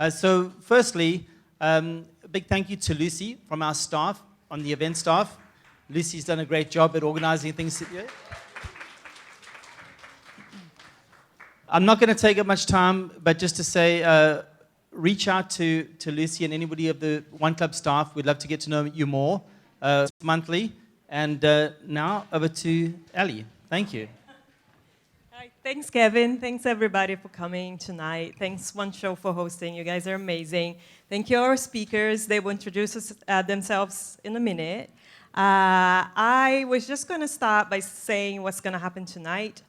So firstly, a big thank you to Lucy from our staff, on the event staff. Lucy's done a great job at organizing things. I'm not going to take up much time, but just to say, reach out to Lucy and anybody of the One Club staff. We'd love to get to know you more monthly. And now over to Ali. Thank you. Hi, thanks, Kevin. Thanks, everybody, for coming tonight. Thanks, One Show, for hosting. You guys are amazing. Thank you, our speakers. They will introduce themselves in a minute. I was just going to start by saying what's going to happen tonight.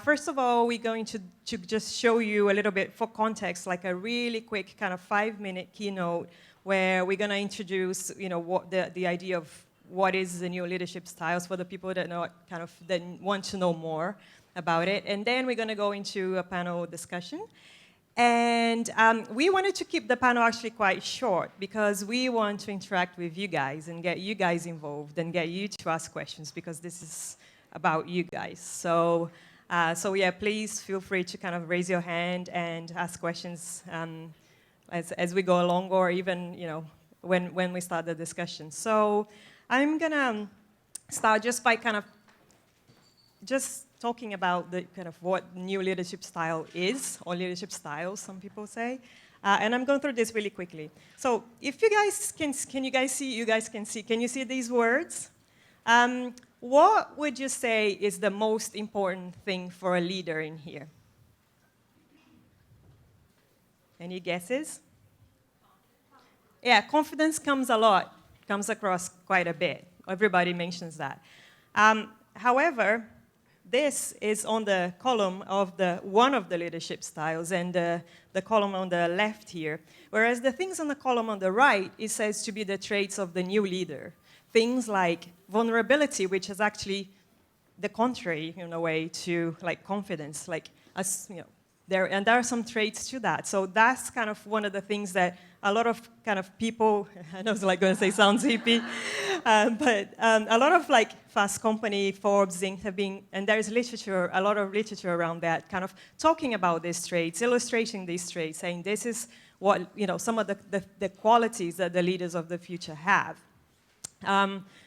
First of all, we're going to just show you a little bit for context, like a really quick kind of 5-minute keynote where we're going to introduce, what the idea of what is the new leadership styles for the people that that want to know more about it. And then we're going to go into a panel discussion. And we wanted to keep the panel actually quite short because we want to interact with you guys and get you guys involved and get you to ask questions because this is about you guys. So yeah, please feel free to kind of raise your hand and ask questions as we go along, or even when we start the discussion. So I'm gonna start just by kind of just talking about the kind of what new leadership style is, or leadership styles, some people say. And I'm going through this really quickly. So if you guys can you guys see? You guys can see. Can you see these words? What would you say is the most important thing for a leader in here? Any guesses? Yeah, confidence comes across quite a bit. Everybody mentions that. However, this is on the column of one of the leadership styles, and the column on the left here. Whereas the things on the column on the right, it says to be the traits of the new leader. Things like vulnerability, which is actually the contrary, in a way, to like confidence. Like there are some traits to that. So that's kind of one of the things that a lot of kind of people, I know it's like going to say sounds hippie, but a lot of like Fast Company, Forbes, Inc. have been, and there's a lot of literature around that, kind of talking about these traits, illustrating these traits, saying this is what, some of the qualities that the leaders of the future have.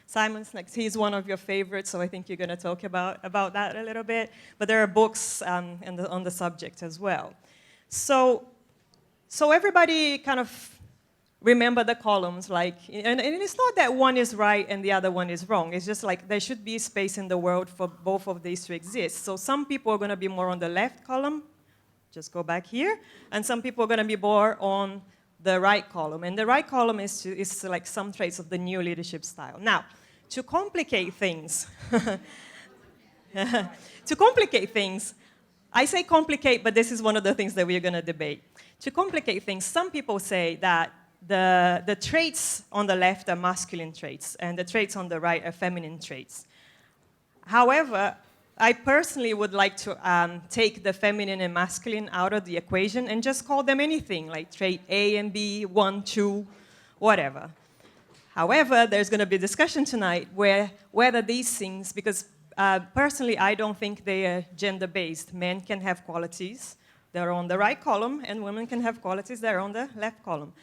Simon's next. He's one of your favorites, so I think you're going to talk about that a little bit. But there are books on the subject as well. So everybody kind of remember the columns, and it's not that one is right and the other one is wrong. It's just like there should be space in the world for both of these to exist. So some people are going to be more on the left column, just go back here, and some people are going to be more on the right column. And the right column is like some traits of the new leadership style. Now, to complicate things, I say complicate, but this is one of the things that we're going to debate. To complicate things, some people say that the traits on the left are masculine traits, and the traits on the right are feminine traits. However, I personally would like to take the feminine and masculine out of the equation and just call them anything, like trait A and B, 1, 2, whatever. However, there's going to be discussion tonight whether these things, because personally I don't think they are gender-based. Men can have qualities that are on the right column, and women can have qualities that are on the left column.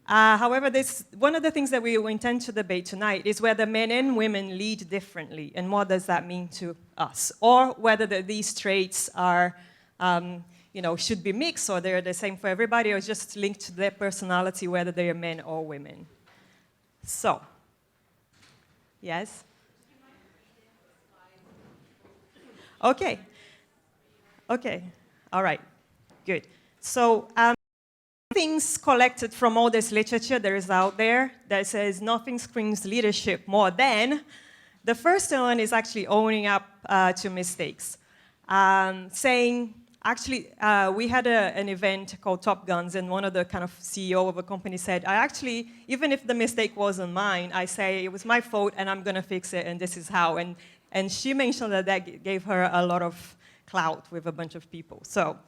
However, one of the things that we intend to debate tonight is whether men and women lead differently, and what does that mean to us, or whether these traits are, should be mixed, or they're the same for everybody, or just linked to their personality, whether they are men or women. So, yes? Okay, all right, good. So, things collected from all this literature that is out there that says nothing screams leadership more than, the first one is actually owning up to mistakes. Saying, actually, we had an event called Top Guns, and one of the kind of CEO of a company said, I actually, even if the mistake wasn't mine, I say it was my fault and I'm going to fix it, and this is how. And she mentioned that gave her a lot of clout with a bunch of people. So.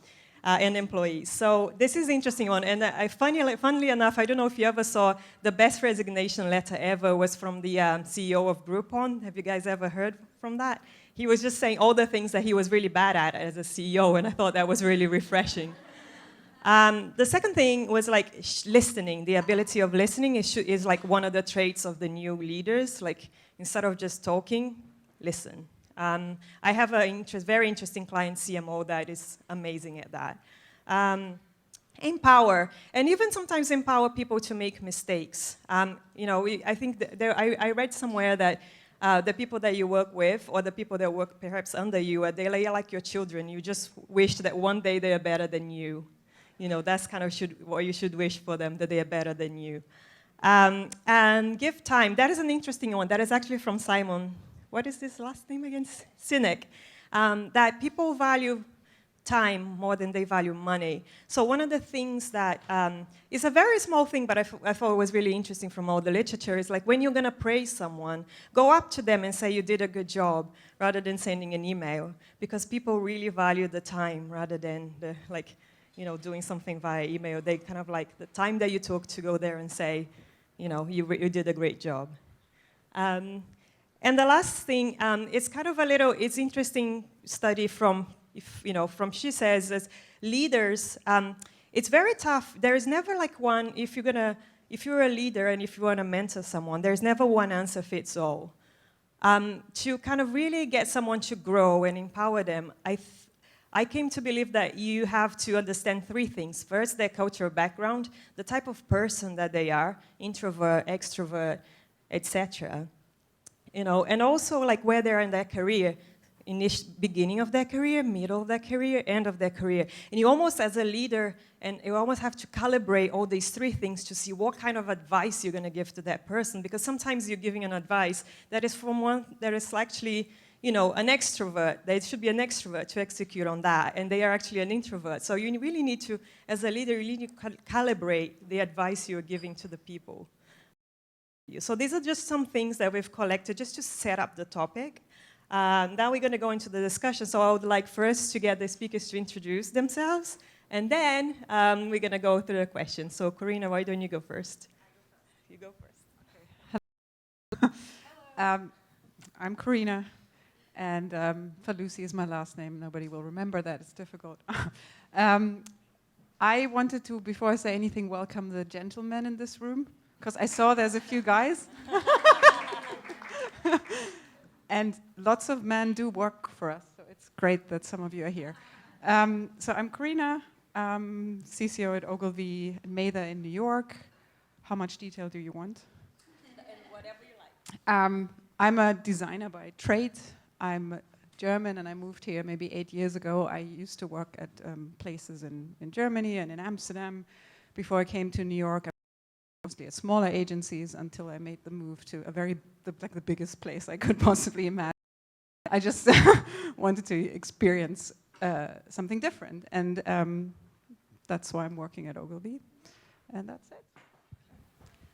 And employees. So this is an interesting one. And funnily enough, I don't know if you ever saw the best resignation letter ever was from the CEO of Groupon. Have you guys ever heard from that? He was just saying all the things that he was really bad at as a CEO, and I thought that was really refreshing. The second thing was like listening. The ability of listening is like one of the traits of the new leaders. Like instead of just talking, listen. I have a very interesting client CMO that is amazing at that. Empower, and even sometimes empower people to make mistakes. I think I read somewhere that the people that you work with, or the people that work perhaps under you, they're like your children. You just wish that one day they are better than you. That's kind of what you should wish for them, that they are better than you. And give time. That is an interesting one. That is actually from Simon. What is his last name again? Sinek. That people value time more than they value money. So one of the things that is a very small thing, but I thought was really interesting from all the literature, is like when you're going to praise someone, go up to them and say you did a good job, rather than sending an email, because people really value the time rather than doing something via email. They kind of like the time that you took to go there and say, you did a great job. And the last thing, it's kind of it's interesting study from SheSays, as leaders, it's very tough. There is never like one, if you're a leader and if you want to mentor someone, there's never one answer fits all. To kind of really get someone to grow and empower them, I came to believe that you have to understand three things. First, their cultural background, the type of person that they are, introvert, extrovert, etc. And also like where they are in their career, beginning of their career, middle of their career, end of their career. And you almost, as a leader, and you almost have to calibrate all these three things to see what kind of advice you're going to give to that person, because sometimes you're giving an advice that is from one that is actually, an extrovert. They should be an extrovert to execute on that, and they are actually an introvert. So you really need to, as a leader, you need to calibrate the advice you're giving to the people. So these are just some things that we've collected just to set up the topic. Now we're going to go into the discussion. So I would like first to get the speakers to introduce themselves, and then we're going to go through the questions. So Corinna, why don't you go first? You go first. Okay. Hello. I'm Corinna, and Falusi is my last name. Nobody will remember that. It's difficult. I wanted to, before I say anything, welcome the gentlemen in this room, because I saw there's a few guys. And lots of men do work for us, so it's great that some of you are here. So I'm Corinna, CCO at Ogilvy and Mather in New York. How much detail do you want? And whatever you like. I'm a designer by trade. I'm German, and I moved here maybe 8 years ago. I used to work at places in Germany and in Amsterdam. Before I came to New York, mostly at smaller agencies, until I made the move to the biggest place I could possibly imagine. I just wanted to experience something different, and that's why I'm working at Ogilvy, and that's it.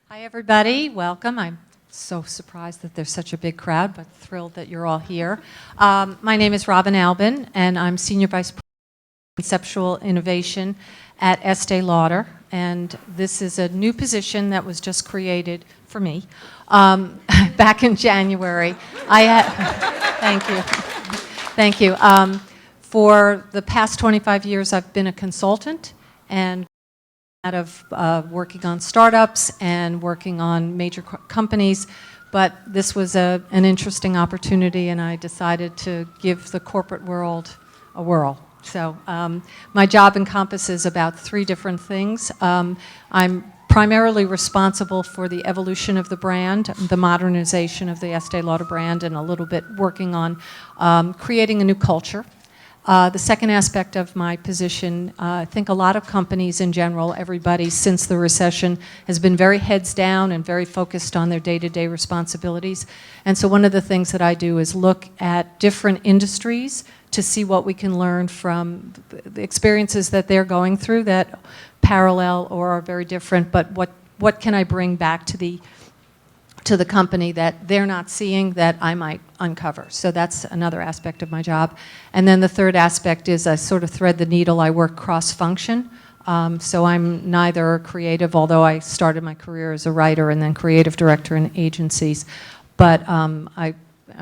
Hi everybody, welcome. I'm so surprised that there's such a big crowd, but thrilled that you're all here. My name is Robin Albin, and I'm Senior Vice President of Conceptual Innovation at Estée Lauder, and this is a new position that was just created for me back in January. Thank you. For the past 25 years, I've been a consultant, and out of working on startups and working on major companies, but this was an interesting opportunity, and I decided to give the corporate world a whirl. So my job encompasses about 3 different things. I'm primarily responsible for the evolution of the brand, the modernization of the Estée Lauder brand, and a little bit working on creating a new culture. The second aspect of my position, I think a lot of companies in general, everybody since the recession has been very heads down and very focused on their day-to-day responsibilities. And so one of the things that I do is look at different industries to see what we can learn from the experiences that they're going through that parallel or are very different, but what can I bring back to the company that they're not seeing that I might uncover. So that's another aspect of my job. And then the third aspect is I sort of thread the needle. I work cross-function. So I'm neither creative, although I started my career as a writer and then creative director in agencies, but I'm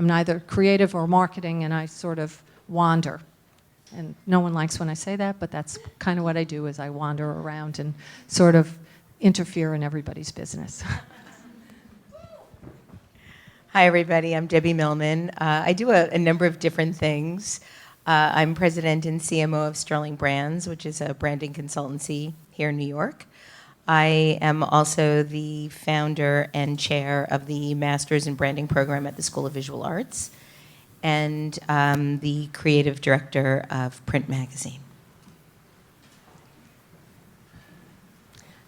neither creative or marketing, and I sort of wander. And no one likes when I say that, but that's kind of what I do, is I wander around and sort of interfere in everybody's business. Hi, everybody. I'm Debbie Millman. I do a number of different things. I'm president and CMO of Sterling Brands, which is a branding consultancy here in New York. I am also the founder and chair of the Masters in Branding program at the School of Visual Arts, and the creative director of Print Magazine.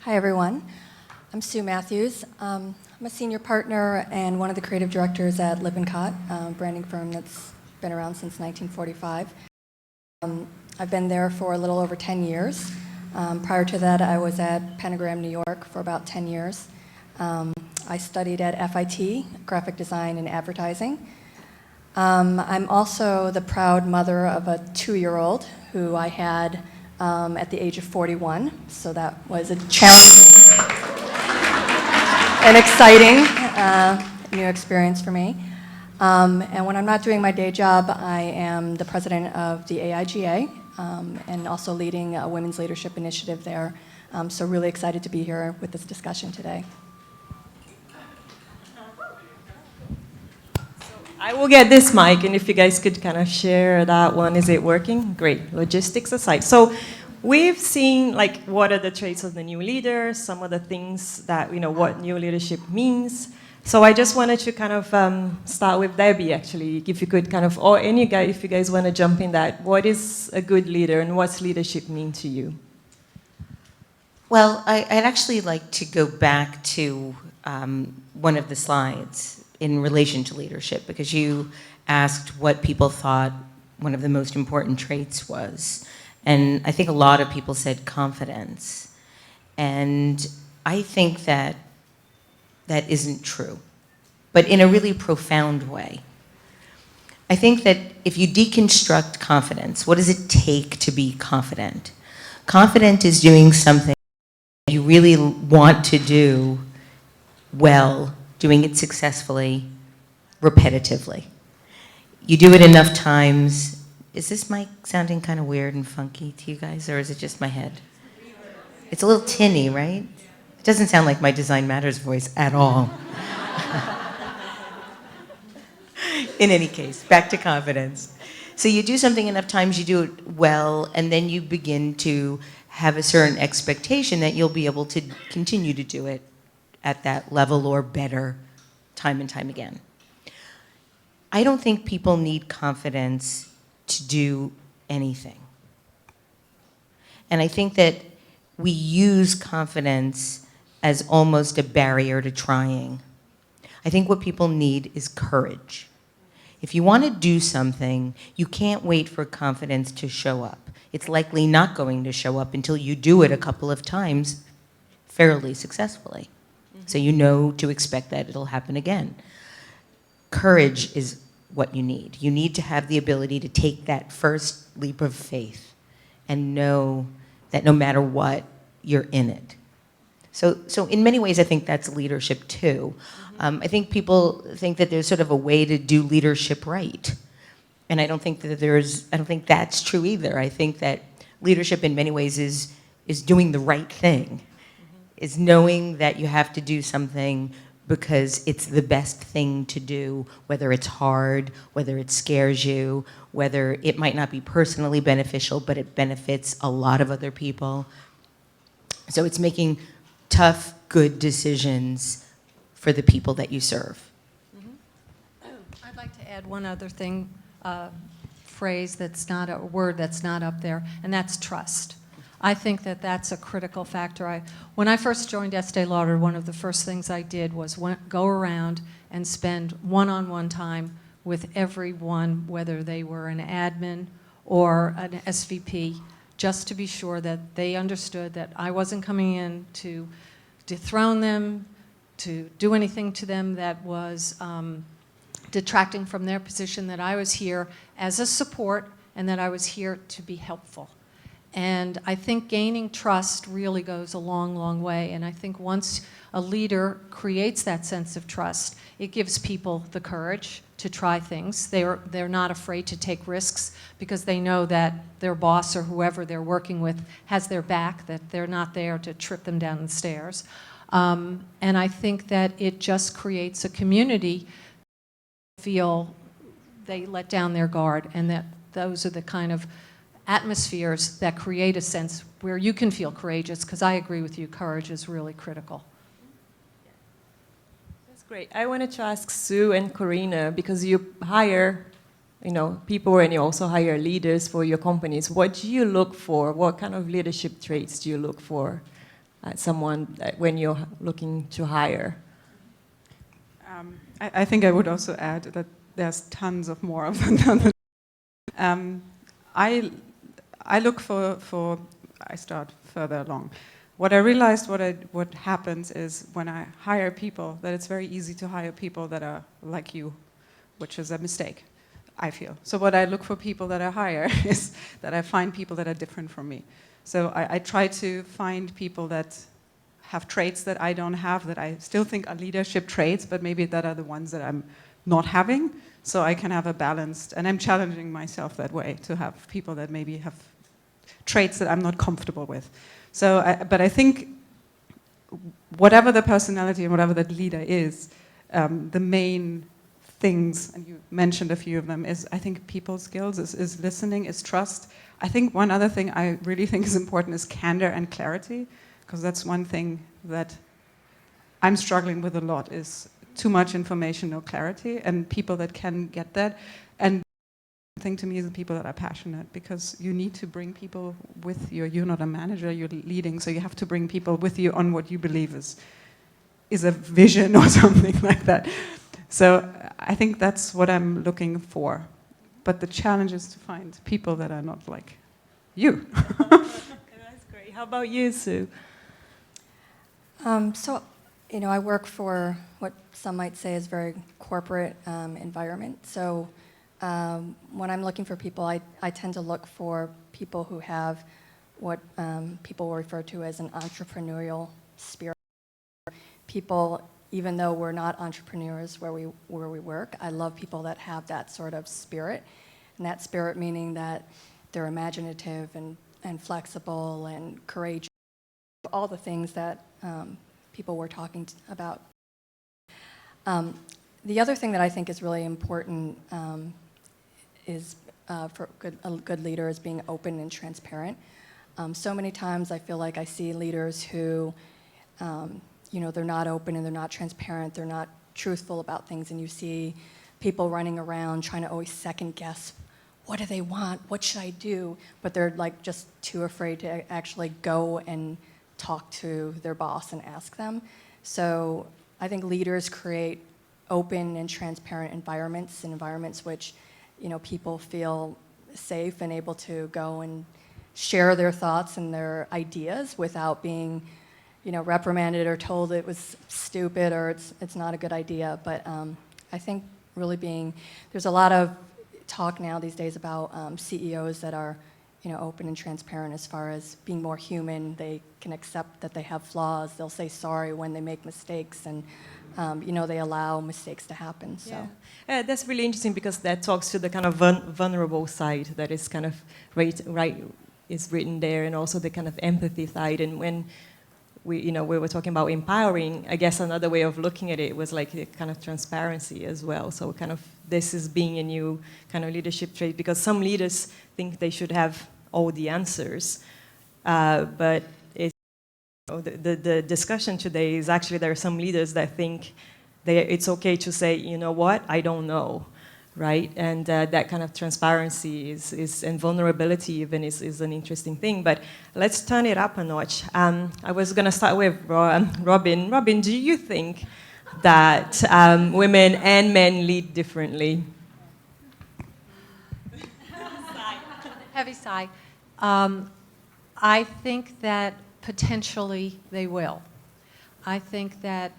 Hi, everyone. I'm Sue Mathews. I'm a senior partner and one of the creative directors at Lippincot, a branding firm that's been around since 1945. I've been there for a little over 10 years. Prior to that, I was at Pentagram, New York for about 10 years. I studied at FIT, graphic design and advertising. I'm also the proud mother of a 2-year-old who I had at the age of 41, so that was a challenging and exciting new experience for me. And when I'm not doing my day job, I am the president of the AIGA and also leading a women's leadership initiative there. So really excited to be here with this discussion today. I will get this mic, and if you guys could kind of share that one. Is it working? Great. Logistics aside. So we've seen, like, what are the traits of the new leader, some of the things that, what new leadership means. So I just wanted to kind of start with Debbie, actually, if you could kind of, or any guy, if you guys want to jump in that. What is a good leader, and what's leadership mean to you? Well, I'd actually like to go back to one of the slides in relation to leadership, because you asked what people thought one of the most important traits was. And I think a lot of people said confidence. And I think that that isn't true, but in a really profound way. I think that if you deconstruct confidence, what does it take to be confident? Confident is doing something you really want to do well, doing it successfully, repetitively. You do it enough times. Is this mic sounding kind of weird and funky to you guys, or is it just my head? It's a little tinny, right? It doesn't sound like my Design Matters voice at all. In any case, back to confidence. So you do something enough times, you do it well, and then you begin to have a certain expectation that you'll be able to continue to do it at that level or better time and time again. I don't think people need confidence to do anything. And I think that we use confidence as almost a barrier to trying. I think what people need is courage. If you want to do something, you can't wait for confidence to show up. It's likely not going to show up until you do it a couple of times fairly successfully. So you know to expect that it'll happen again. Courage is what you need. You need to have the ability to take that first leap of faith and know that no matter what, you're in it. So in many ways, I think that's leadership too. I think people think that there's sort of a way to do leadership right. And I don't think that's true either. I think that leadership in many ways is doing the right thing, is knowing that you have to do something because it's the best thing to do, whether it's hard, whether it scares you, whether it might not be personally beneficial, but it benefits a lot of other people. So it's making tough, good decisions for the people that you serve. I'd like to add one other thing, phrase that's not a word that's not up there, and that's trust. I think that that's a critical factor. When I first joined Estée Lauder, one of the first things I did was go around and spend one-on-one time with everyone, whether they were an admin or an SVP, just to be sure that they understood that I wasn't coming in to dethrone them, to do anything to them that was detracting from their position, that I was here as a support and that I was here to be helpful. And I think gaining trust really goes a long, long way. And I think once a leader creates that sense of trust, it gives people the courage to try things. They're not afraid to take risks because they know that their boss or whoever they're working with has their back, that they're not there to trip them down the stairs. And I think that it just creates a community feel they let down their guard, and that those are the kind of atmospheres that create a sense where you can feel courageous, because I agree with you, courage is really critical. That's great. I wanted to ask Sue and Corinna, because you hire, people and you also hire leaders for your companies. What do you look for? What kind of leadership traits do you look for at someone when you're looking to hire? I think I would also add that there's tons of more of them. I look for, I start further along. What I realized, what happens is when I hire people, that it's very easy to hire people that are like you, which is a mistake, I feel. So what I look for people that I hire is that I find people that are different from me. So I try to find people that have traits that I don't have, that I still think are leadership traits, but maybe that are the ones that I'm not having, so I can have a balanced, and I'm challenging myself that way, to have people that maybe have traits that I'm not comfortable with. So, but I think whatever the personality and whatever that leader is, the main things, and you mentioned a few of them, is I think people skills, is listening, is trust. I think one other thing I really think is important is candor and clarity, because that's one thing that I'm struggling with a lot, is too much information, no clarity, and people that can get that. And the thing to me is the people that are passionate, because you need to bring people with you. You're not a manager, you're leading, so you have to bring people with you on what you believe is a vision or something like that. So I think that's what I'm looking for. But the challenge is to find people that are not like you. That's great. How about you, Sue? I work for what some might say is very corporate environment. So when I'm looking for people, I tend to look for people who have what people will refer to as an entrepreneurial spirit. People, even though we're not entrepreneurs where we work, I love people that have that sort of spirit. And that spirit meaning that they're imaginative and flexible and courageous, all the things that people were talking about. The other thing that I think is really important is for a good leader is being open and transparent. So many times I feel like I see leaders who, they're not open and they're not transparent, they're not truthful about things, and you see people running around trying to always second guess, what do they want, what should I do? But they're like just too afraid to actually go and talk to their boss and ask them. So I think leaders create open and transparent environments which, people feel safe and able to go and share their thoughts and their ideas without being, reprimanded or told it was stupid or it's not a good idea. But I think really there's a lot of talk now these days about CEOs that are open and transparent as far as being more human. They can accept that they have flaws. They'll say sorry when they make mistakes, and they allow mistakes to happen. So that's really interesting, because that talks to the kind of vulnerable side that is kind of right is written there, and also the kind of empathy side. And when we were talking about empowering, I guess another way of looking at it was like a kind of transparency as well. So kind of this is being a new kind of leadership trait, because some leaders think they should have all the answers, but the discussion today is actually there are some leaders that think it's okay to say, you know what, I don't know, right? And that kind of transparency and vulnerability even is an interesting thing. But let's turn it up a notch. I was going to start with Robin. Robin, do you think that women and men lead differently? Heavy sigh. I think that potentially they will. I think that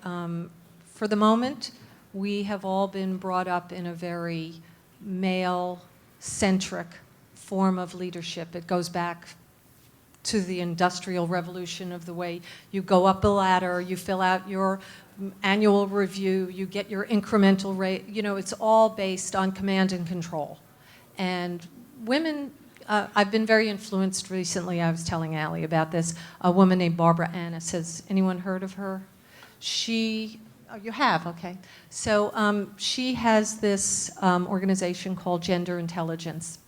for the moment, we have all been brought up in a very male-centric form of leadership. It goes back to the Industrial Revolution of the way you go up the ladder, you fill out your annual review, you get your incremental rate. You know, it's all based on command and control. And women, I've been very influenced recently. I was telling Allie about this. A woman named Barbara Annis. Has anyone heard of her? She, oh, you have, okay. So she has this organization called Gender Intelligence.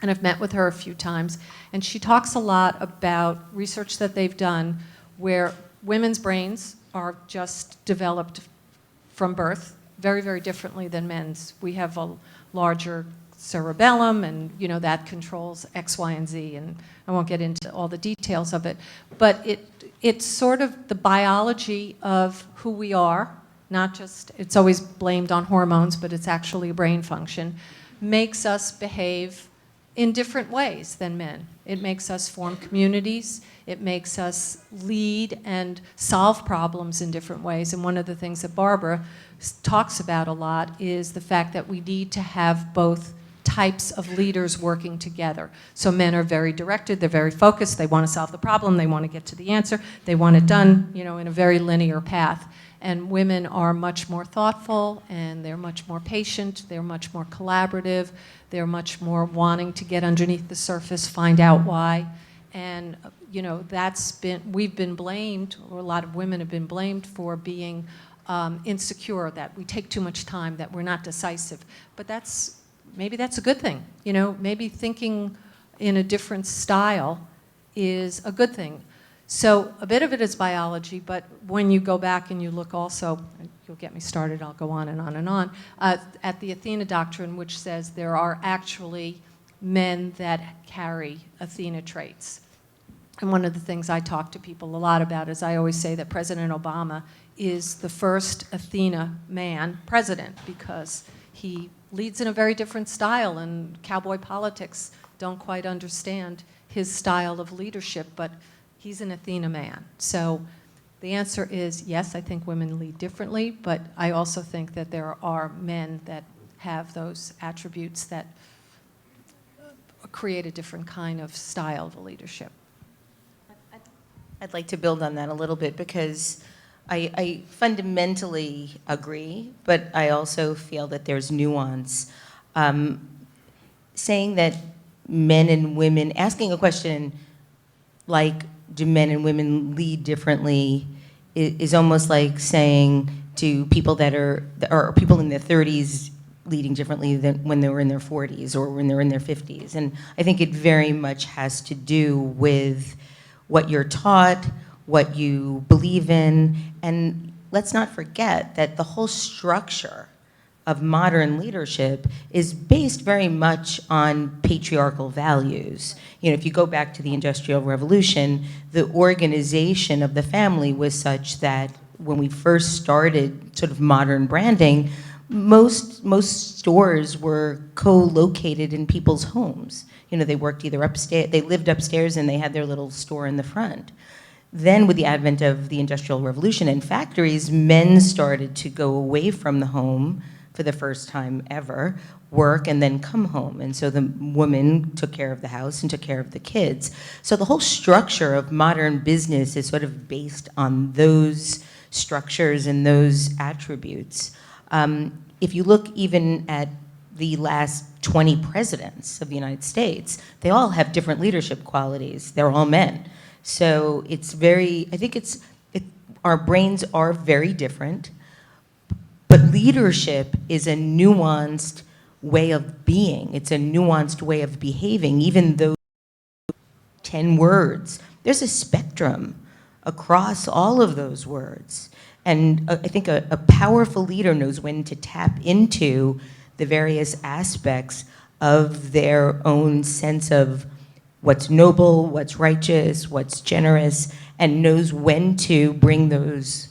And I've met with her a few times. And she talks a lot about research that they've done where women's brains are just developed from birth very, very differently than men's. We have a larger cerebellum, and you know that controls X, Y, and Z, and I won't get into all the details of it, but it's sort of the biology of who we are, not just, it's always blamed on hormones, but it's actually a brain function, makes us behave in different ways than men. It makes us form communities, it makes us lead and solve problems in different ways, and one of the things that Barbara talks about a lot is the fact that we need to have both types of leaders working together. So men are very directed, they're very focused, they want to solve the problem, they want to get to the answer, they want it done, you know, in a very linear path. And women are much more thoughtful, and they're much more patient, they're much more collaborative, they're much more wanting to get underneath the surface, find out why. And you know, we've been blamed, or a lot of women have been blamed for being insecure, that we take too much time, that we're not decisive. But maybe that's a good thing. You know, maybe thinking in a different style is a good thing. So a bit of it is biology, but when you go back and you look also, you'll get me started, I'll go on and on and on, at the Athena doctrine, which says there are actually men that carry Athena traits. And one of the things I talk to people a lot about is I always say that President Obama is the first Athena man president, because he leads in a very different style, and cowboy politics don't quite understand his style of leadership, but he's an Athena man. So the answer is yes, I think women lead differently, but I also think that there are men that have those attributes that create a different kind of style of leadership. I'd like to build on that a little bit, because I fundamentally agree, but I also feel that there's nuance. Saying that men and women, asking a question like, do men and women lead differently, is almost like saying to people that are people in their 30s leading differently than when they were in their 40s or when they're in their 50s. And I think it very much has to do with what you're taught, what you believe in, and let's not forget that the whole structure of modern leadership is based very much on patriarchal values. You know, if you go back to the Industrial Revolution, the organization of the family was such that when we first started sort of modern branding, most stores were co-located in people's homes. You know, they worked either upstairs, they lived upstairs and they had their little store in the front. Then with the advent of the Industrial Revolution and factories, men started to go away from the home for the first time ever, work and then come home. And so the woman took care of the house and took care of the kids. So the whole structure of modern business is sort of based on those structures and those attributes. If you look even at the last 20 presidents of the United States, they all have different leadership qualities. They're all men. So it's very, I think our brains are very different, but leadership is a nuanced way of being. It's a nuanced way of behaving, even though 10 words. There's a spectrum across all of those words. And I think a powerful leader knows when to tap into the various aspects of their own sense of what's noble, what's righteous, what's generous, and knows when to bring those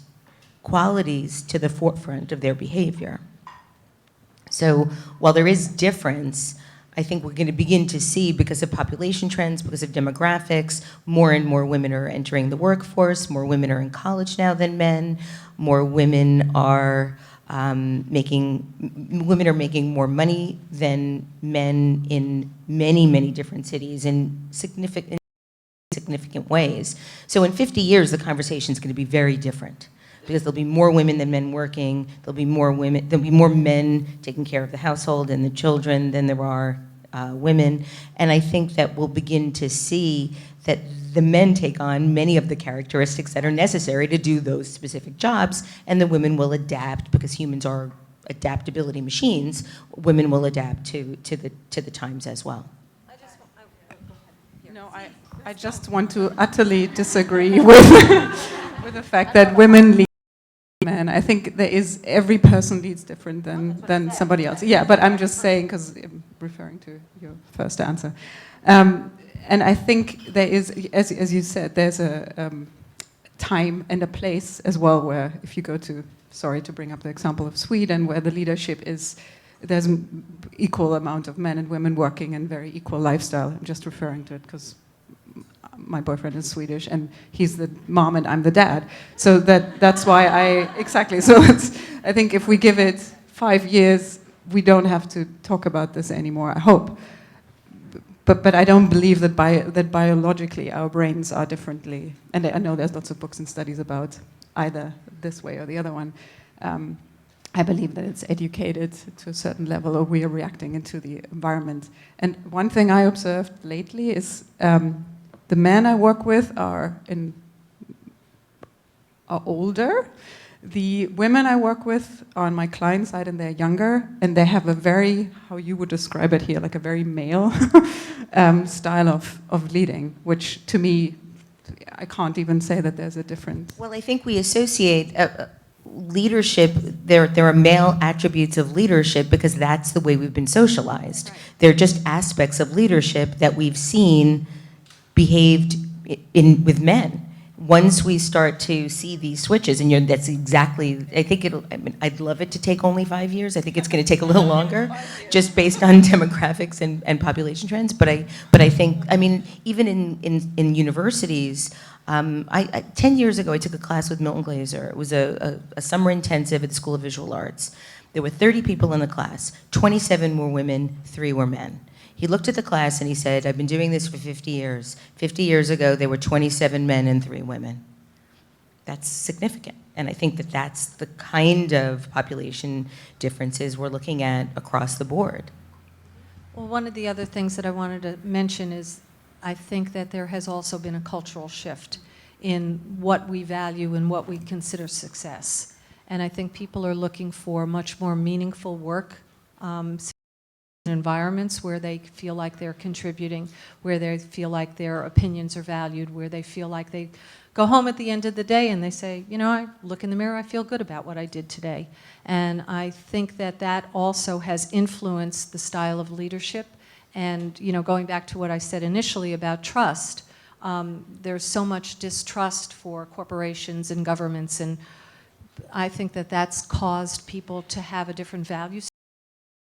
qualities to the forefront of their behavior. So while there is difference, I think we're going to begin to see, because of population trends, because of demographics, more and more women are entering the workforce, more women are in college now than men, more women are making more money than men in many, many different cities, and significant significant ways. So in 50 years, the conversation is going to be very different because there'll be more women than men working. There'll be more men taking care of the household and the children than there are women. And I think that we'll begin to see that the men take on many of the characteristics that are necessary to do those specific jobs, and the women will adapt because humans are adaptability machines. Women will adapt to the times as well. No, I just want to utterly disagree with, with the fact that women lead men. I think every person leads different than somebody else. Yeah, but I'm just saying, because I'm referring to your first answer. And I think there is, as you said, there's a time and a place as well where if you go to, sorry to bring up the example of Sweden, where the leadership is, there's an equal amount of men and women working in very equal lifestyle. I'm just referring to it because my boyfriend is Swedish and he's the mom and I'm the dad. So that's why exactly. So I think if we give it 5 years, we don't have to talk about this anymore, I hope. But I don't believe that biologically our brains are differently. And I know there's lots of books and studies about either this way or the other one. I believe that it's educated to a certain level, or we are reacting into the environment. And one thing I observed lately is the men I work with are older. The women I work with are on my client side, and they're younger, and they have a very, how you would describe it here, like a very male style of leading, which to me, I can't even say that there's a difference. Well, I think we associate leadership, there are male attributes of leadership because that's the way we've been socialized. Right. They're just aspects of leadership that we've seen behaved with men. Once we start to see these switches, and that's exactly, I think I'd love it to take only 5 years. I think it's going to take a little longer, just based on demographics and population trends. But I think, even in universities, 10 years ago, I took a class with Milton Glaser. It was a summer intensive at the School of Visual Arts. There were 30 people in the class. 27 were women, 3 were men. He looked at the class and he said, I've been doing this for 50 years. 50 years ago, there were 27 men and 3 women. That's significant. And I think that that's the kind of population differences we're looking at across the board. Well, one of the other things that I wanted to mention is I think that there has also been a cultural shift in what we value and what we consider success. And I think people are looking for much more meaningful work, environments where they feel like they're contributing, where they feel like their opinions are valued, where they feel like they go home at the end of the day and they say, I look in the mirror, I feel good about what I did today. And I think that that also has influenced the style of leadership. And going back to what I said initially about trust, there's so much distrust for corporations and governments, and I think that that's caused people to have a different value system.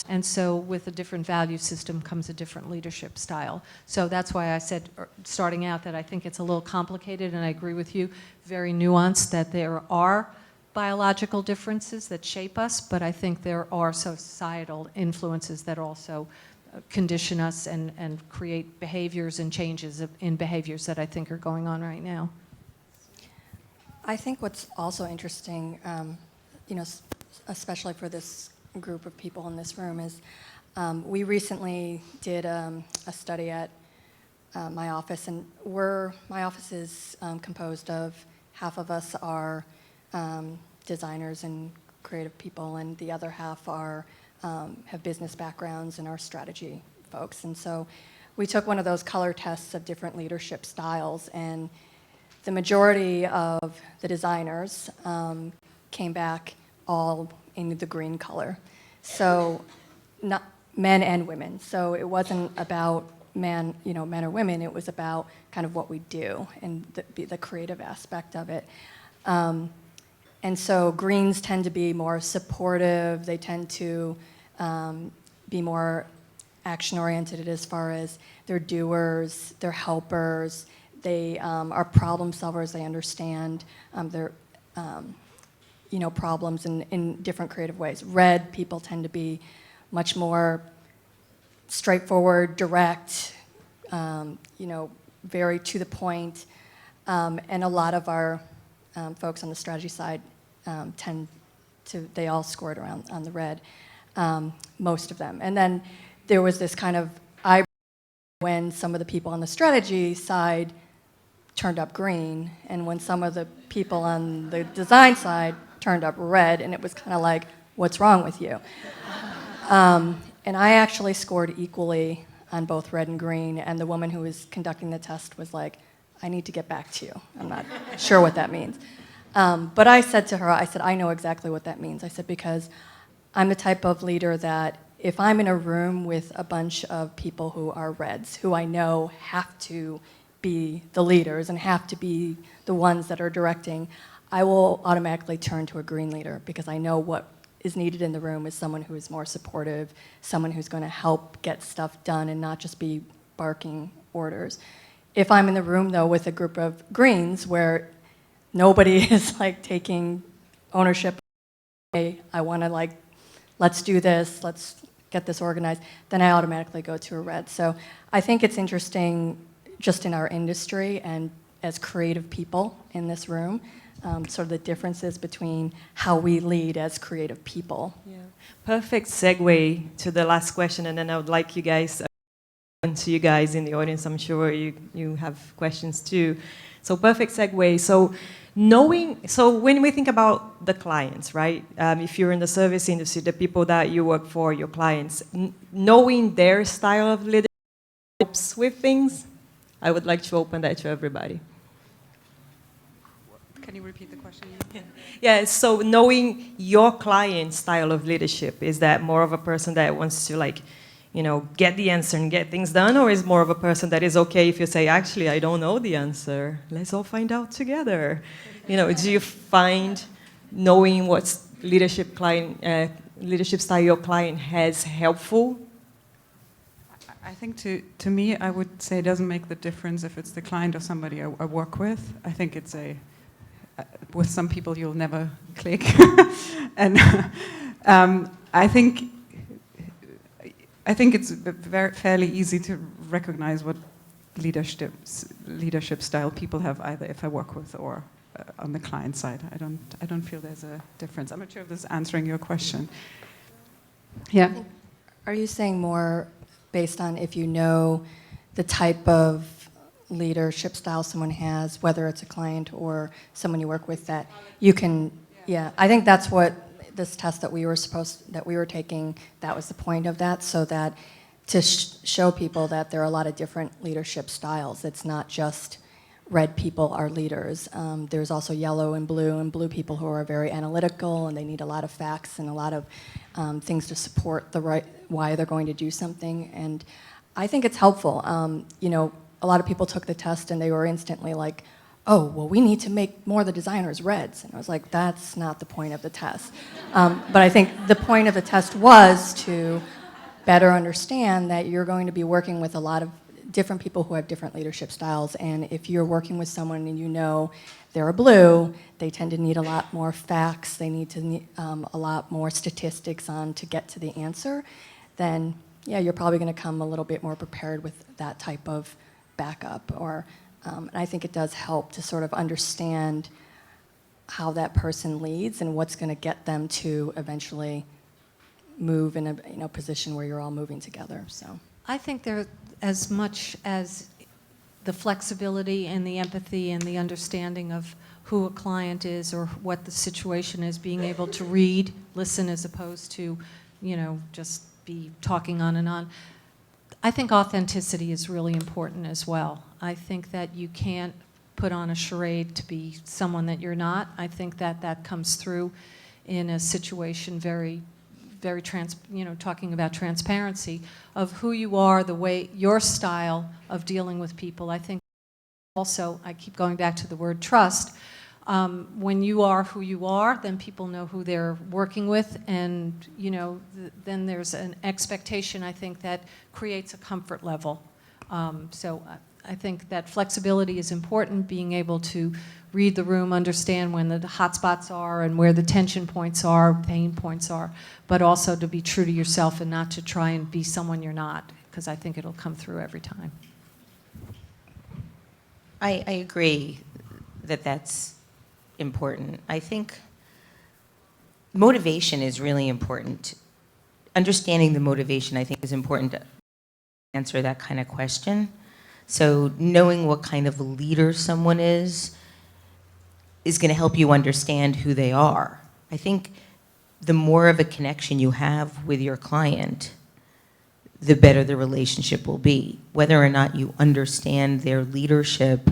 And so with a different value system comes a different leadership style. So that's why I said, starting out, that I think it's a little complicated, and I agree with you, very nuanced, that there are biological differences that shape us, but I think there are societal influences that also condition us and create behaviors and changes in behaviors that I think are going on right now. I think what's also interesting, especially for this group of people in this room, is we recently did a study at my office, and my office is composed of half of us are designers and creative people, and the other half are have business backgrounds and are strategy folks. And so we took one of those color tests of different leadership styles, and the majority of the designers came back all in the green color. So not men and women. So it wasn't about men or women, it was about kind of what we do and the creative aspect of it. And so greens tend to be more supportive, they tend to be more action-oriented as far as they're doers, they're helpers, they are problem solvers, they understand their problems in different creative ways. Red people tend to be much more straightforward, direct, very to the point, and a lot of our folks on the strategy side tend to, they all scored around on the red, most of them. And then there was this kind of eye when some of the people on the strategy side turned up green, and when some of the people on the design side turned up red, and it was kind of like, what's wrong with you? And I actually scored equally on both red and green, and the woman who was conducting the test was like, I need to get back to you. I'm not sure what that means. But I said to her, I said, I know exactly what that means. I said, because I'm the type of leader that if I'm in a room with a bunch of people who are reds, who I know have to be the leaders and have to be the ones that are directing, I will automatically turn to a green leader, because I know what is needed in the room is someone who is more supportive, someone who's going to help get stuff done and not just be barking orders. If I'm in the room, though, with a group of greens where nobody is like taking ownership, hey, I want to like, let's do this, let's get this organized, then I automatically go to a red. So I think it's interesting just in our industry and as creative people in this room, sort of the differences between how we lead as creative people. Yeah. Perfect segue to the last question, and then I would like you guys, and to you guys in the audience, I'm sure you have questions too. So perfect segue. So when we think about the clients, right? If you're in the service industry, the people that you work for, your clients, knowing their style of leadership helps with things. I would like to open that to everybody. Can you repeat the question? Yeah, so knowing your client's style of leadership, is that more of a person that wants to like, you know, get the answer and get things done, or is more of a person that is okay if you say, actually, I don't know the answer, let's all find out together? You know, do you find knowing what leadership style your client has helpful? I think to me, I would say it doesn't make the difference if it's the client or somebody I work with. I think it's with some people you'll never click. And I think it's fairly easy to recognize what leadership style people have, either if I work with or on the client side. I don't feel there's a difference. I'm not sure if this is answering your question. Yeah. Are you saying more based on if you know the type of leadership style someone has, whether it's a client or someone you work with, that you can, yeah, I think that's what this test that we were taking, that was the point of that, so that to show people that there are a lot of different leadership styles. It's not just red people are leaders. There's also yellow and blue people who are very analytical, and they need a lot of facts and a lot of things to support why they're going to do something. And I think it's helpful. You know, a lot of people took the test and they were instantly like, oh, well, we need to make more of the designers reds. And I was like, that's not the point of the test. But I think the point of the test was to better understand that you're going to be working with a lot of different people who have different leadership styles. And if you're working with someone and you know they're a blue, they tend to need a lot more facts, they need to a lot more statistics to get to the answer, then yeah, you're probably going to come a little bit more prepared with that type of backup. And I think it does help to sort of understand how that person leads and what's going to get them to eventually move in a position where you're all moving together. So I think there, as much as the flexibility and the empathy and the understanding of who a client is or what the situation is, being able to read, listen, as opposed to, you know, just be talking on and on. I think authenticity is really important as well. I think that you can't put on a charade to be someone that you're not. I think that comes through in a situation very talking about transparency of who you are, the way, your style of dealing with people. I think also, I keep going back to the word trust. When you are who you are, then people know who they're working with, and you know, then there's an expectation, I think, that creates a comfort level. So I think that flexibility is important, being able to read the room, understand when the hot spots are and where the tension points are, pain points are, but also to be true to yourself and not to try and be someone you're not, because I think it'll come through every time. I agree that that's important. I think motivation is really important. Understanding the motivation, I think, is important to answer that kind of question. So knowing what kind of leader someone is going to help you understand who they are. I think the more of a connection you have with your client, the better the relationship will be. Whether or not you understand their leadership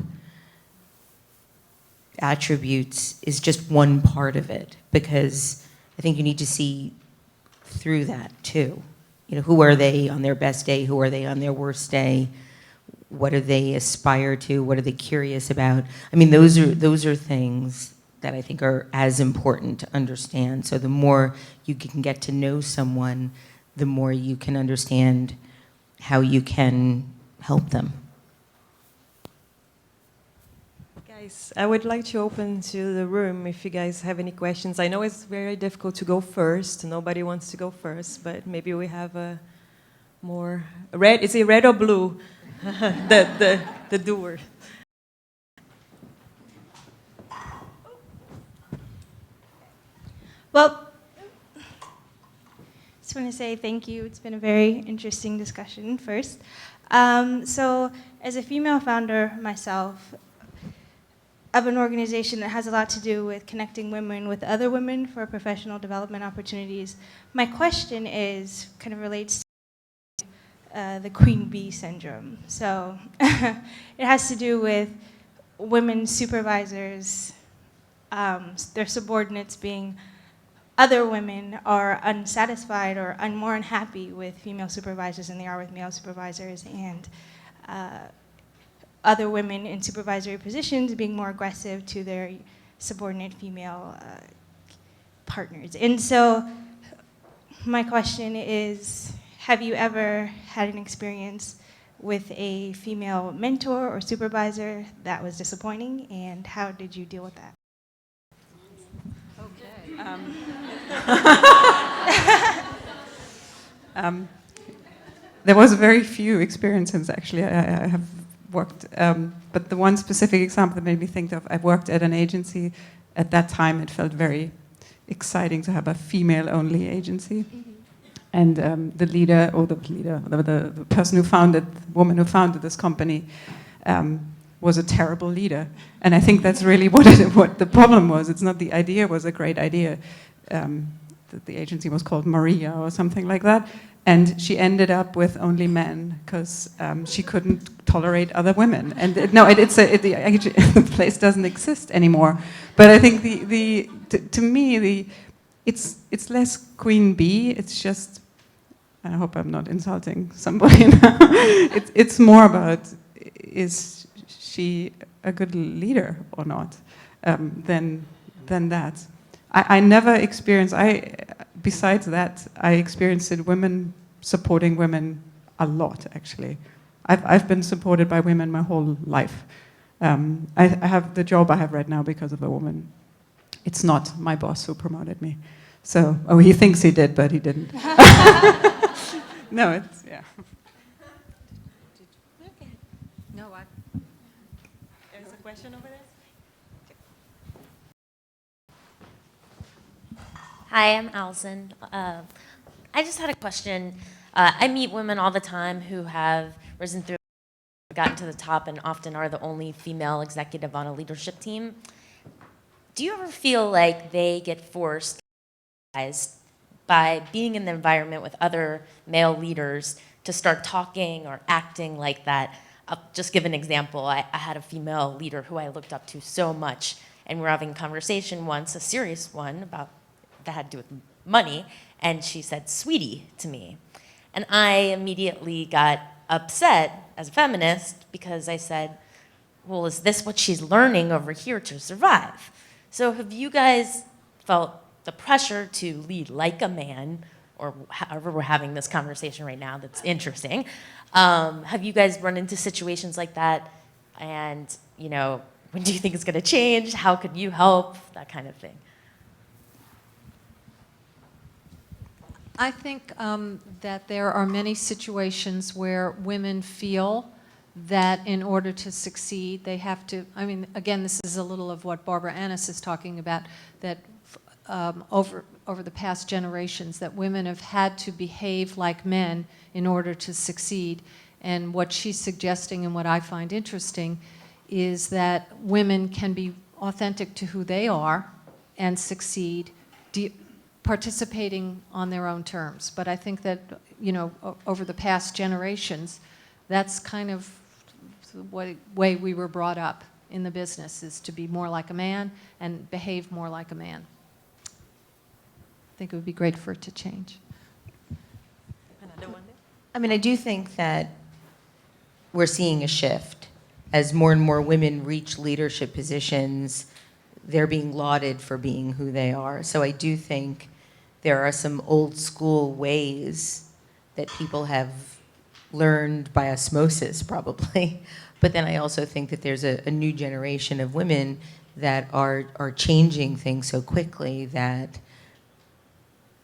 attributes is just one part of it, because I think you need to see through that too. You know, who are they on their best day? Who are they on their worst day? What do they aspire to? What are they curious about? I mean, those are things that I think are as important to understand. So the more you can get to know someone, the more you can understand how you can help them. Guys, I would like to open to the room if you guys have any questions. I know it's very difficult to go first. Nobody wants to go first, but maybe we have a more red. Is it red or blue? the doer. Well, just want to say thank you. It's been a very interesting discussion first. So as a female founder myself of an organization that has a lot to do with connecting women with other women for professional development opportunities, my question is, kind of relates to the queen bee syndrome. So it has to do with women supervisors, their subordinates being other women are unsatisfied or more unhappy with female supervisors than they are with male supervisors, and other women in supervisory positions being more aggressive to their subordinate female partners. And so my question is, have you ever had an experience with a female mentor or supervisor that was disappointing, and how did you deal with that? There was very few experiences, actually. I have worked, but the one specific example that made me think of, I worked at an agency. At that time, it felt very exciting to have a female-only agency. And the leader, or the person who founded, the woman who founded this company, was a terrible leader. And I think that's really what the problem was. It's not the idea was a great idea. The agency was called Maria or something like that. And she ended up with only men because she couldn't tolerate other women. And the place doesn't exist anymore. But I think to me, it's less queen bee. It's just, I hope I'm not insulting somebody now. It's more about, is she a good leader or not, than that. I never experienced, besides that, I experienced it, women supporting women a lot, actually. I've been supported by women my whole life. I have the job I have right now because of a woman. It's not my boss who promoted me. So, he thinks he did, but he didn't. No, it's, yeah. There's a question over there. Hi, I'm Allison. I just had a question. I meet women all the time who have risen through, gotten to the top, and often are the only female executive on a leadership team. Do you ever feel like they get forced by being in the environment with other male leaders to start talking or acting like that? I'll just give an example. I had a female leader who I looked up to so much, and we were having a conversation once, a serious one, about that had to do with money, and she said, "Sweetie," to me. And I immediately got upset as a feminist because I said, well, is this what she's learning over here to survive? So have you guys felt the pressure to lead like a man, or however we're having this conversation right now that's interesting? Have you guys run into situations like that? And, when do you think it's going to change? How could you help? That kind of thing. I think that there are many situations where women feel that in order to succeed, they have to, I mean, again, this is a little of what Barbara Annis is talking about, that over the past generations, that women have had to behave like men in order to succeed. And what she's suggesting, and what I find interesting, is that women can be authentic to who they are and succeed, participating on their own terms. But I think that, you know, over the past generations, that's kind of the way we were brought up in the business, is to be more like a man and behave more like a man. I think it would be great for it to change. Another one there? I mean, I do think that we're seeing a shift. As more and more women reach leadership positions, they're being lauded for being who they are. So I do think there are some old school ways that people have learned by osmosis, probably. But then I also think that there's a new generation of women that are changing things so quickly that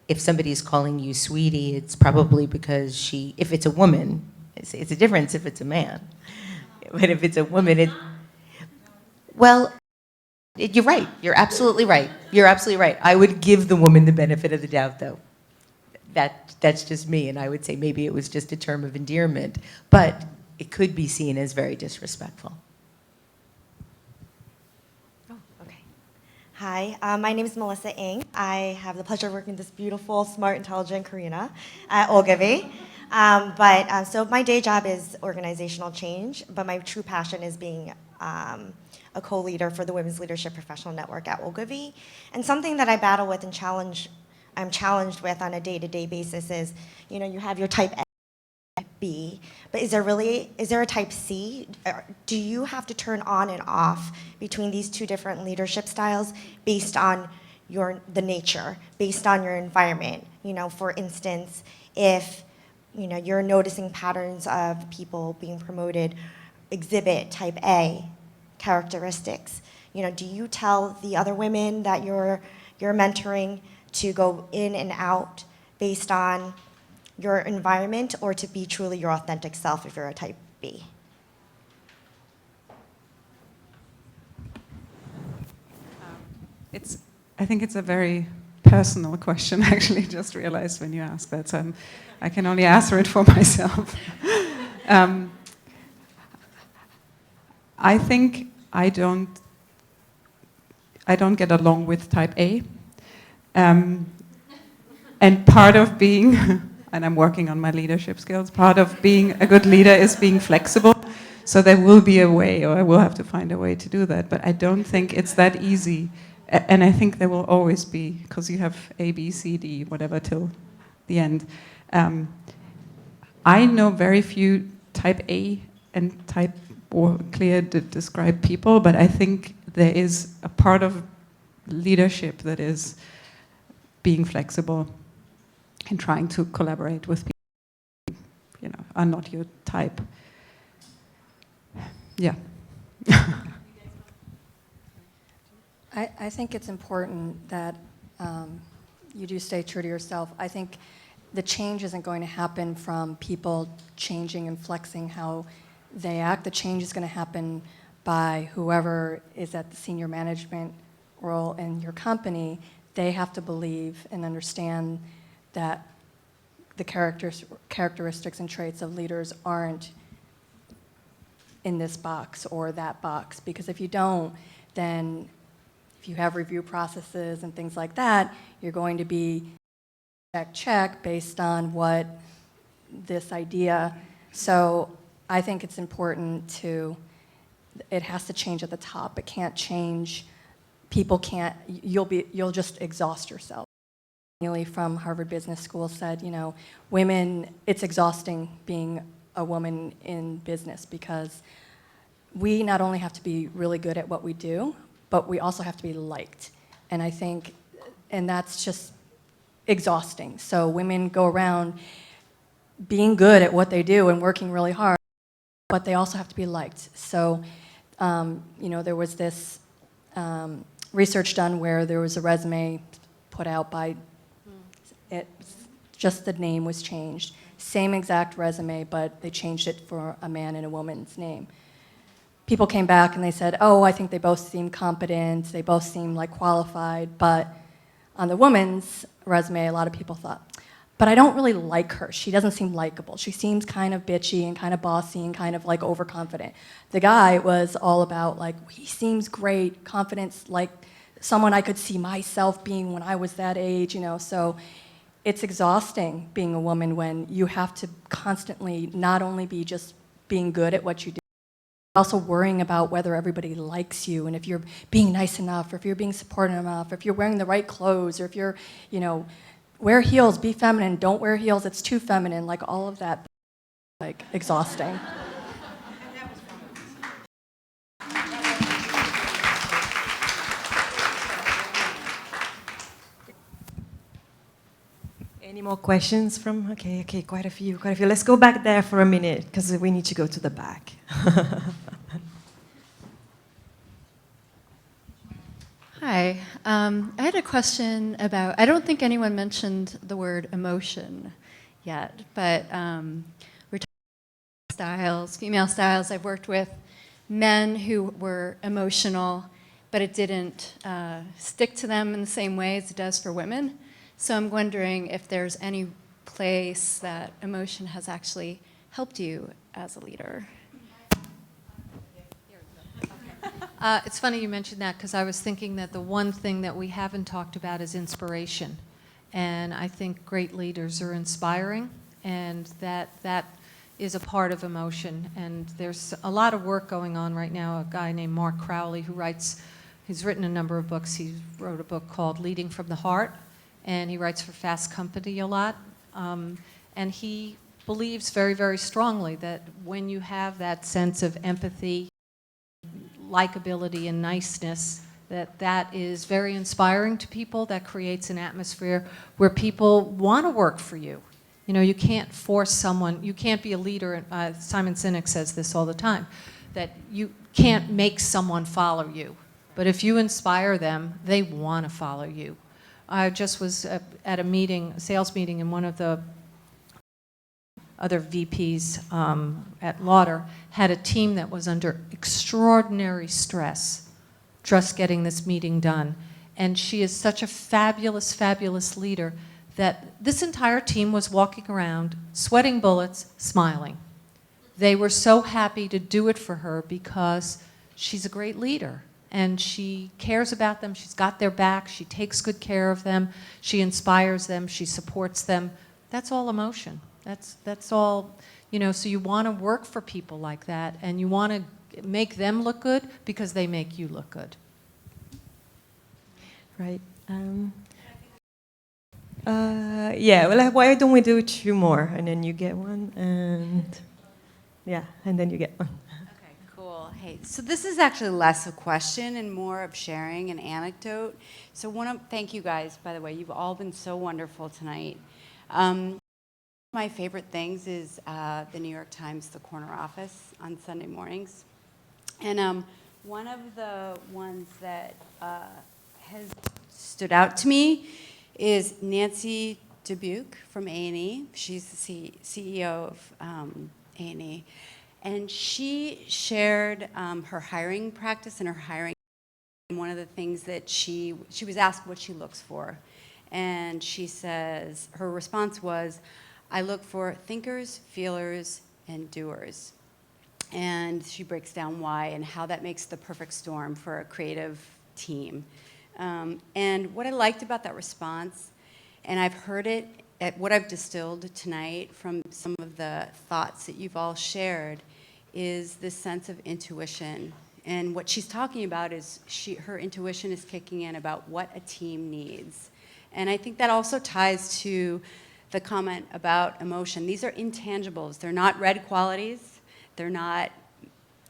if somebody's calling you sweetie, it's probably because if it's a woman, it's a difference if it's a man. But if it's a woman, you're right. You're absolutely right. You're absolutely right. I would give the woman the benefit of the doubt, though. That's just me, and I would say maybe it was just a term of endearment, but it could be seen as very disrespectful. Oh, okay. Hi, my name is Melissa Ng. I have the pleasure of working with this beautiful, smart, intelligent Corinna at Ogilvy. So my day job is organizational change, but my true passion is being a co-leader for the Women's Leadership Professional Network at Ogilvy. And something that I battle with and I'm challenged with on a day-to-day basis is, you know, you have your type A, B, but is there a type C? Do you have to turn on and off between these two different leadership styles based on the nature, based on your environment? You know, for instance, if you know, you're noticing patterns of people being promoted, exhibit type A characteristics. You know, do you tell the other women that you're mentoring to go in and out based on your environment, or to be truly your authentic self if you're a type B? I think it's a very personal question, actually, just realized when you asked that. So I can only answer it for myself. I think I don't get along with type A. And part of being, and I'm working on my leadership skills, part of being a good leader is being flexible. So there will be a way, or I will have to find a way to do that. But I don't think it's that easy. And I think there will always be, because you have A, B, C, D, whatever, till the end. I know very few type A and type or clear described people, but I think there is a part of leadership that is being flexible and trying to collaborate with people, you know, are not your type. Yeah. I think it's important that you do stay true to yourself. I think the change isn't going to happen from people changing and flexing how they act. The change is going to happen by whoever is at the senior management role in your company. They have to believe and understand that the characteristics and traits of leaders aren't in this box or that box. Because if you don't, then if you have review processes and things like that, you're going to be check based on what this idea. So I think it's important it has to change at the top. It can't change, people can't, you'll just exhaust yourself. Neely from Harvard Business School said, you know, women, it's exhausting being a woman in business because we not only have to be really good at what we do, but we also have to be liked. And I think, and that's just exhausting. So women go around being good at what they do and working really hard, but they also have to be liked. So, you know, there was this research done where there was a resume put out by, just the name was changed. same exact resume, but they changed it for a man and a woman's name. People came back and they said, oh, I think they both seem competent, they both seem like qualified, but on the woman's resume, a lot of people thought, but I don't really like her. She doesn't seem likable. She seems kind of bitchy and kind of bossy and kind of like overconfident. The guy was all about like, he seems great, confidence, like someone I could see myself being when I was that age, you know, so it's exhausting being a woman when you have to constantly not only be just being good at what you do, but also worrying about whether everybody likes you and if you're being nice enough or if you're being supportive enough, or if you're wearing the right clothes, or if you're, you know, wear heels, be feminine, don't wear heels, it's too feminine, like all of that, like exhausting. Any more questions from, okay, quite a few. Let's go back there for a minute, because we need to go to the back. Hi. I had a question about, I don't think anyone mentioned the word emotion yet, but we're talking about styles, female styles. I've worked with men who were emotional, but it didn't stick to them in the same way as it does for women. So I'm wondering if there's any place that emotion has actually helped you as a leader. It's funny you mentioned that, because I was thinking that the one thing that we haven't talked about is inspiration. And I think great leaders are inspiring, and that is a part of emotion. And there's a lot of work going on right now. A guy named Mark Crowley he's written a number of books. He wrote a book called Leading from the Heart, and he writes for Fast Company a lot. And he believes very, very strongly that when you have that sense of empathy, likability, and niceness, that is very inspiring to people. That creates an atmosphere where people want to work for you. You know, you can't force someone, you can't be a leader. Simon Sinek says this all the time, that you can't make someone follow you. But if you inspire them, they want to follow you. I just was at a sales meeting, and one of the other VPs at Lauder had a team that was under extraordinary stress just getting this meeting done. And she is such a fabulous, fabulous leader that this entire team was walking around, sweating bullets, smiling. They were so happy to do it for her because she's a great leader. And she cares about them, she's got their back, she takes good care of them, she inspires them, she supports them. That's all emotion. That's all, you know, so you want to work for people like that, and you want to make them look good because they make you look good. Right. Yeah, well, why don't we do two more, and then you get one, and yeah, and then you get one. Okay, cool. Hey, so this is actually less a question and more of sharing an anecdote. So thank you guys, by the way, you've all been so wonderful tonight. My favorite things is the New York Times, The Corner Office on Sunday mornings. And one of the ones that has stood out to me is Nancy Dubuque from A&E. She's the CEO of A&E. And she shared her hiring practice and her hiring. And one of the things that she was asked what she looks for. And she says, her response was, I look for thinkers, feelers, and doers. And she breaks down why and how that makes the perfect storm for a creative team. And what I liked about that response, and I've heard it at what I've distilled tonight from some of the thoughts that you've all shared, is this sense of intuition. And what she's talking about is her intuition is kicking in about what a team needs. And I think that also ties to the comment about emotion. These are intangibles. They're not red qualities. They're not,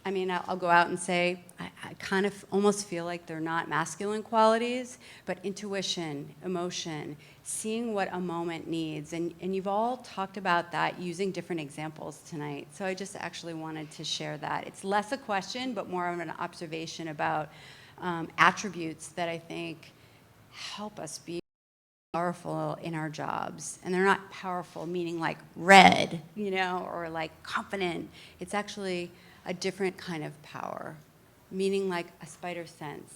I mean, I'll go out and say, I kind of almost feel like they're not masculine qualities, but intuition, emotion, seeing what a moment needs. And you've all talked about that using different examples tonight. So I just actually wanted to share that. It's less a question, but more of an observation about attributes that I think help us be powerful in our jobs, and they're not powerful meaning like red, you know, or like confident. It's actually a different kind of power, meaning like a spider sense,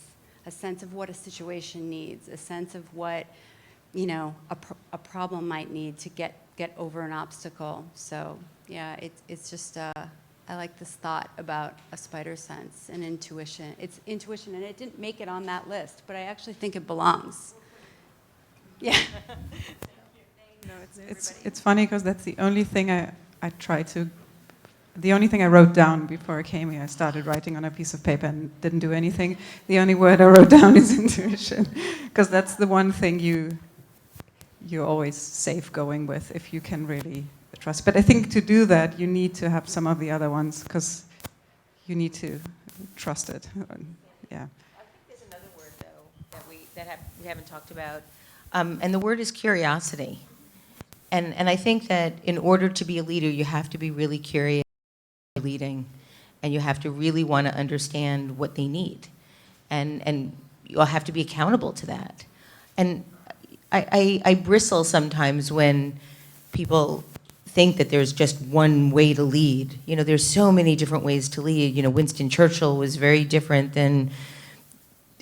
a sense of what a situation needs, a sense of what, you know, a problem might need to get over an obstacle. So yeah, it's just I like this thought about a spider sense and intuition. It's intuition, and it didn't make it on that list, but I actually think it belongs. Yeah. No, it's funny because that's the only thing the only thing I wrote down before I came here. I started writing on a piece of paper and didn't do anything. The only word I wrote down is intuition, because that's the one thing you're always safe going with if you can really trust. But I think to do that, you need to have some of the other ones, because you need to trust it. Yeah. I think there's another word, though, that we haven't talked about, and the word is curiosity. And I think that in order to be a leader, you have to be really curious about leading, and you have to really want to understand what they need, and you'll have to be accountable to that. And I bristle sometimes when people think that there's just one way to lead. You know, there's so many different ways to lead. You know, Winston Churchill was very different than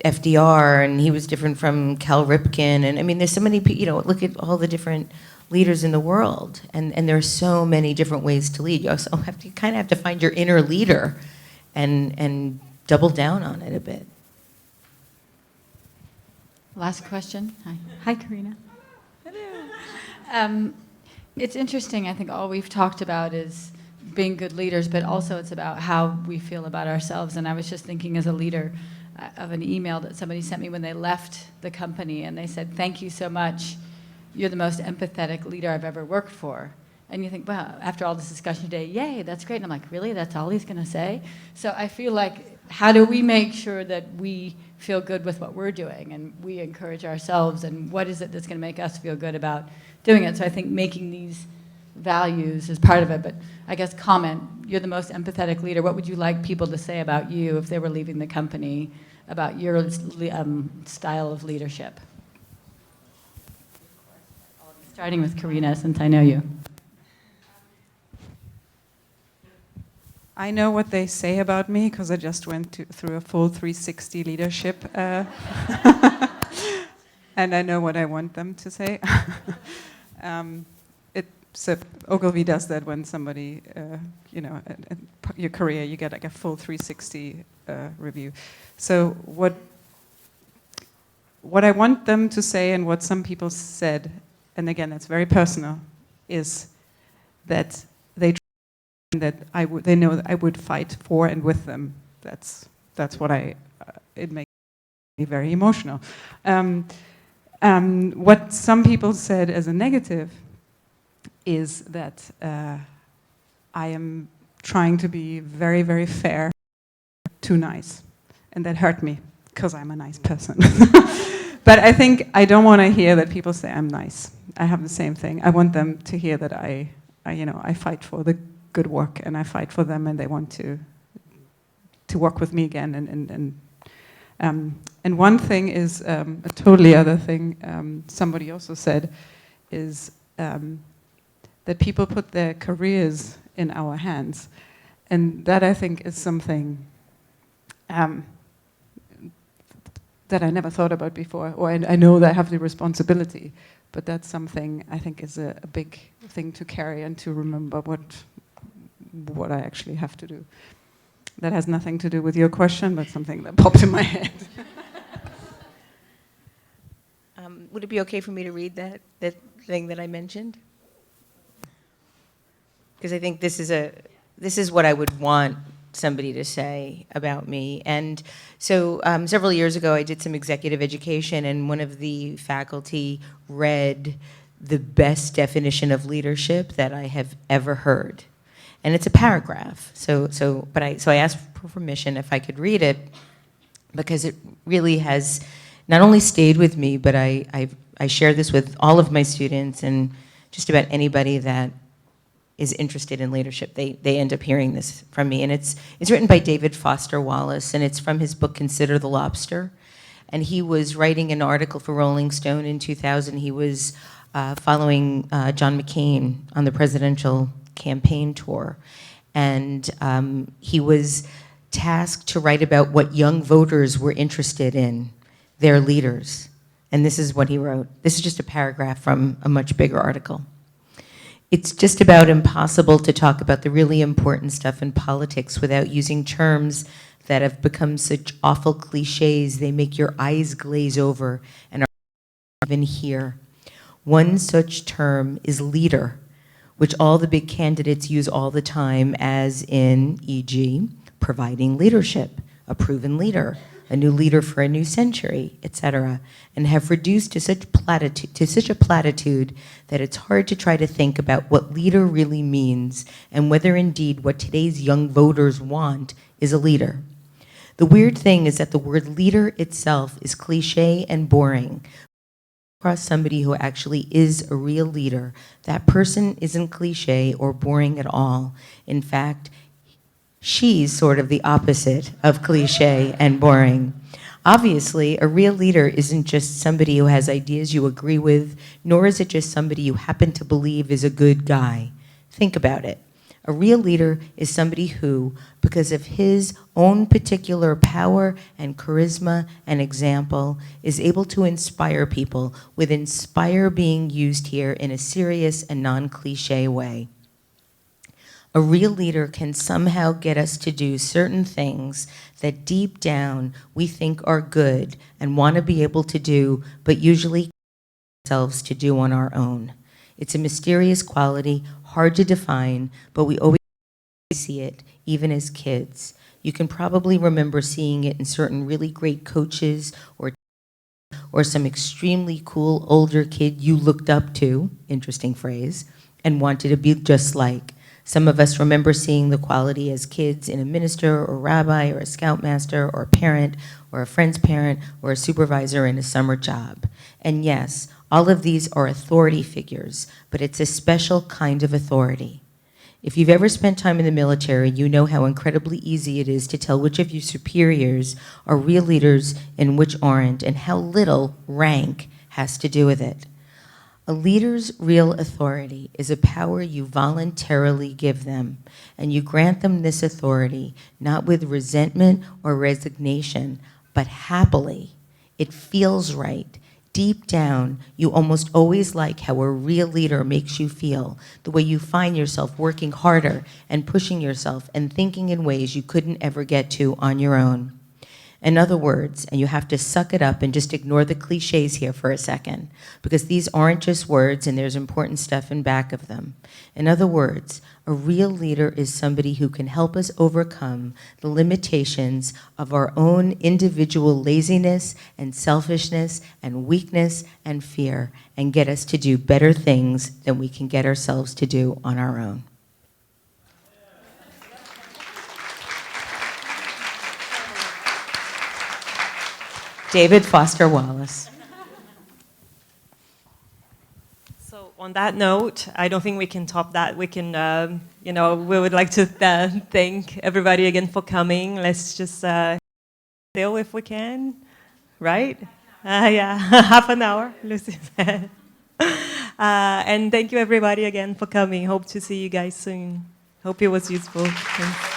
FDR, and he was different from Cal Ripken. And I mean, there's so many, you know, look at all the different leaders in the world, and there are so many different ways to lead. You also kind of have to find your inner leader and double down on it a bit. Last question. Hi, Corinna. Hello. It's interesting. I think all we've talked about is being good leaders, but also it's about how we feel about ourselves. And I was just thinking as a leader of an email that somebody sent me when they left the company, and they said, "Thank you so much. You're the most empathetic leader I've ever worked for." And you think, wow, after all this discussion today, yay, that's great. And I'm like, really? That's all he's going to say? So I feel like, how do we make sure that we feel good with what we're doing and we encourage ourselves, and what is it that's going to make us feel good about doing it? So I think making these values is part of it. But I guess comment, you're the most empathetic leader. What would you like people to say about you if they were leaving the company, about your style of leadership? Starting with Corinna, since I know you. I know what they say about me because I just went through a full 360 leadership, and I know what I want them to say. So Ogilvy does that when somebody, you know, in your career, you get like a full 360 review. So what I want them to say, and what some people said, and again, it's very personal, is that they know that I would fight for and with them. That's what it makes me very emotional. What some people said as a negative is that I am trying to be very, very fair, too nice, and that hurt me because I'm a nice person. But I think I don't want to hear that people say I'm nice. I have the same thing. I want them to hear that I fight for the good work, and I fight for them, and they want to work with me again. And one thing is a totally other thing. Somebody also said is that people put their careers in our hands, and that I think is something that I never thought about before, or I know that I have the responsibility, but that's something I think is a big thing to carry and to remember what I actually have to do. That has nothing to do with your question, but something that popped in my head. Would it be okay for me to read that thing that I mentioned? Because I think this is what I would want somebody to say about me. And so several years ago, I did some executive education, and one of the faculty read the best definition of leadership that I have ever heard. And it's a paragraph. So I asked for permission if I could read it, because it really has not only stayed with me, but I share this with all of my students and just about anybody that is interested in leadership. They end up hearing this from me. And it's written by David Foster Wallace, and it's from his book, Consider the Lobster. and he was writing an article for Rolling Stone in 2000. He was following John McCain on the presidential campaign tour, and he was tasked to write about what young voters were interested in, their leaders. And this is what he wrote. This is just a paragraph from a much bigger article. It's just about impossible to talk about the really important stuff in politics without using terms that have become such awful cliches they make your eyes glaze over and are even here. One such term is leader, which all the big candidates use all the time, as in, e.g., providing leadership, a proven leader, a new leader for a new century, etc., and have reduced to such a platitude that it's hard to try to think about what leader really means and whether indeed what today's young voters want is a leader. The weird thing is that the word leader itself is cliche and boring. Across somebody who actually is a real leader, that person isn't cliche or boring at all. In fact, she's sort of the opposite of cliche and boring. Obviously, a real leader isn't just somebody who has ideas you agree with, nor is it just somebody you happen to believe is a good guy. Think about it. A real leader is somebody who, because of his own particular power and charisma and example, is able to inspire people, with inspire being used here in a serious and non-cliche way. A real leader can somehow get us to do certain things that deep down we think are good and want to be able to do, but usually ourselves to do on our own. It's a mysterious quality, hard to define, but we always see it, even as kids. You can probably remember seeing it in certain really great coaches or some extremely cool older kid you looked up to, interesting phrase, and wanted to be just like. Some of us remember seeing the quality as kids in a minister or rabbi or a scoutmaster or a parent or a friend's parent or a supervisor in a summer job. And yes, all of these are authority figures, but it's a special kind of authority. If you've ever spent time in the military, you know how incredibly easy it is to tell which of your superiors are real leaders and which aren't, and how little rank has to do with it. A leader's real authority is a power you voluntarily give them, and you grant them this authority not with resentment or resignation, but happily. It feels right. Deep down, you almost always like how a real leader makes you feel, the way you find yourself working harder and pushing yourself and thinking in ways you couldn't ever get to on your own. In other words, and you have to suck it up and just ignore the cliches here for a second, because these aren't just words and there's important stuff in back of them. In other words, a real leader is somebody who can help us overcome the limitations of our own individual laziness and selfishness and weakness and fear, and get us to do better things than we can get ourselves to do on our own. David Foster Wallace. So on that note, I don't think we can top that. We can, we would like to thank everybody again for coming. Let's just still if we can, right? Yeah, half an hour, Lucy said. And thank you everybody again for coming. Hope to see you guys soon. Hope it was useful. Thanks.